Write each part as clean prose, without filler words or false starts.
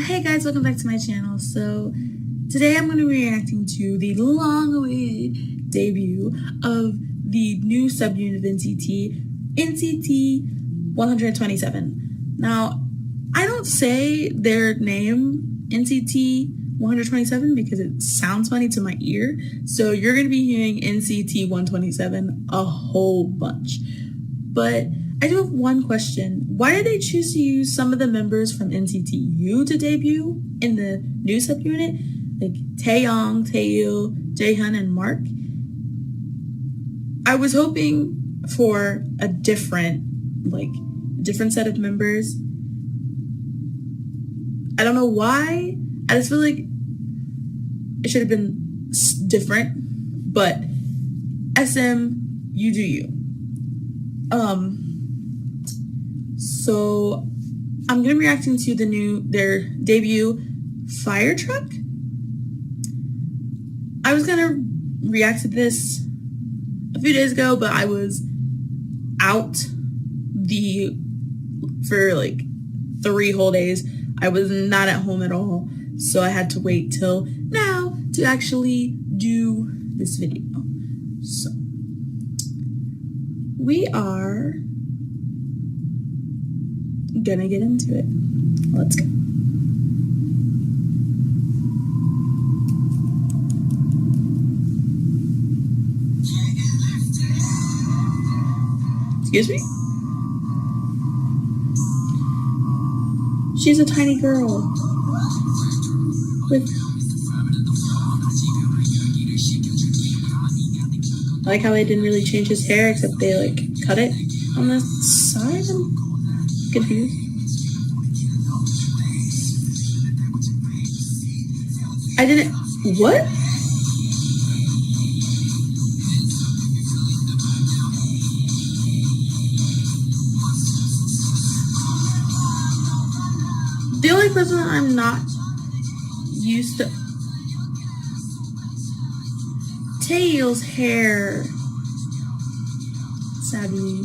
Hey guys, welcome back to my channel. So today I'm going to be reacting to the long-awaited debut of the new subunit of NCT, NCT 127. Now, I don't say their name NCT 127 because it sounds funny to my ear. So you're going to be hearing NCT 127 a whole bunch. But I do have one question. Why did they choose to use some of the members from NCT U to debut in the new subunit? Like Taeyong, Taeil, Jaehyun, and Mark. I was hoping for a different set of members. I don't know why. I just feel like it should have been different. But SM, you do you. So I'm gonna be reacting to their debut Fire Truck. I was gonna react to this a few days ago, but I was out for like 3 whole days. I was not at home at all, so I had to wait till now to actually do this video. So we are gonna get into it. Let's go. Excuse me? She's a tiny girl with... I like how they didn't really change his hair, except they like cut it on the side. I'm confused. I didn't... What? The only person I'm not used to... Taeil's hair. Sadly.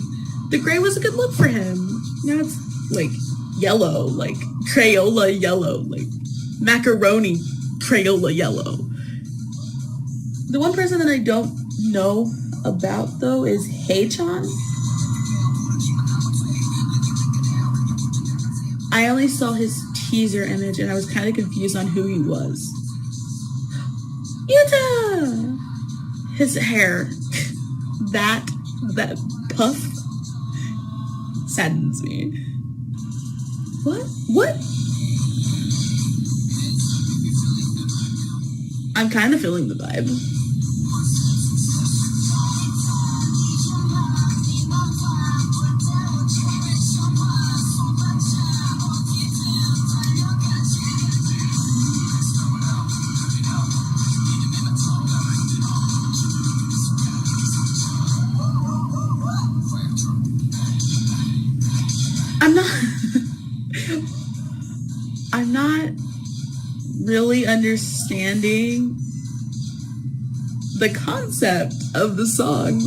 The gray was a good look for him. Now it's like yellow, like Crayola yellow, like Macaroni Crayola yellow. The one person that I don't know about though is Haechan. I only saw his teaser image and I was kind of confused on who he was. Yuta! His hair, that puff saddens me. What? I'm kind of feeling the vibe. I'm not really understanding the concept of the song.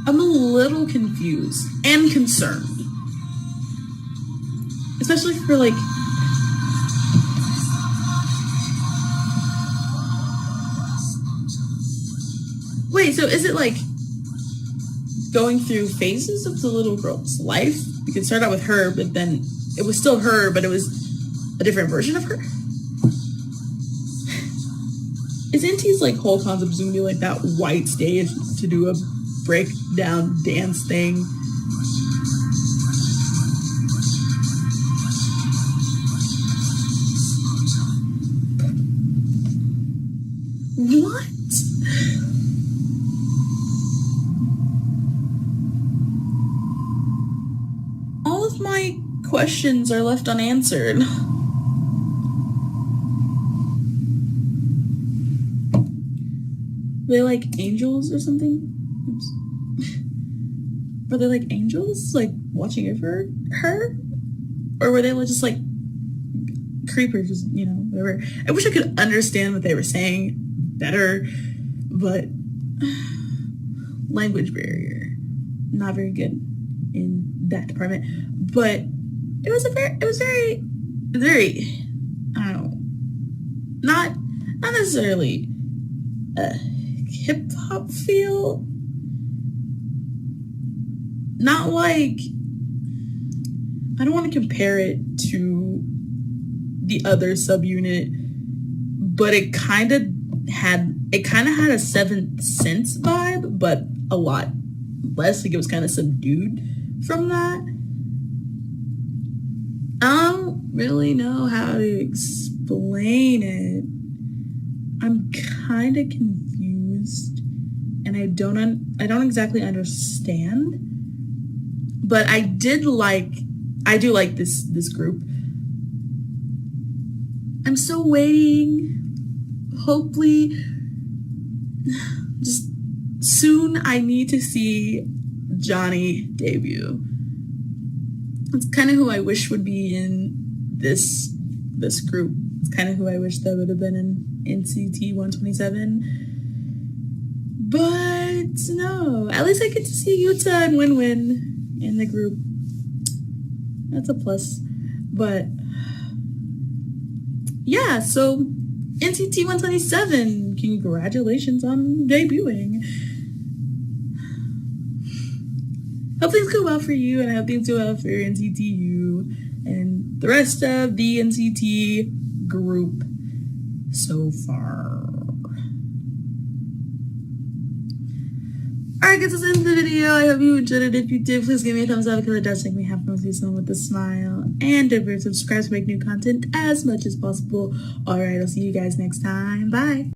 I'm a little confused and concerned. Especially for like... Wait, so is it like going through phases of the little girl's life? You can start out with her, but then it was still her, but it was a different version of her? Is NT's like whole concept going to be like that white stage to do a breakdown dance thing? What? All of my questions are left unanswered. Were they like angels or something? Oops. Were they like angels, like watching over her? Or were they just like creepers, you know, whatever. I wish I could understand what they were saying better, but language barrier, not very good in that department. But it was very, I don't know, not necessarily a hip hop feel, not like, I don't want to compare it to the other subunit, but it kind of had a Seventh Sense vibe, but a lot less. Like, it was kind of subdued from that. I don't really know how to explain it. I'm kind of confused, and I don't exactly understand. But I do like this group. I'm still waiting. Hopefully, just soon, I need to see Johnny debut. It's kind of who I wish would be in this group. It's kind of who I wish that would have been in NCT 127. But no, at least I get to see Yuta and Win-Win in the group. That's a plus. But yeah, so NCT 127, congratulations on debuting. Hope things go well for you, and I hope things go well for NCTU and the rest of the NCT group so far. Alright guys, that's the end of the video. I hope you enjoyed it. If you did, please give me a thumbs up because it does make me happy to see someone with a smile. And don't forget to subscribe to make new content as much as possible. Alright, I'll see you guys next time. Bye!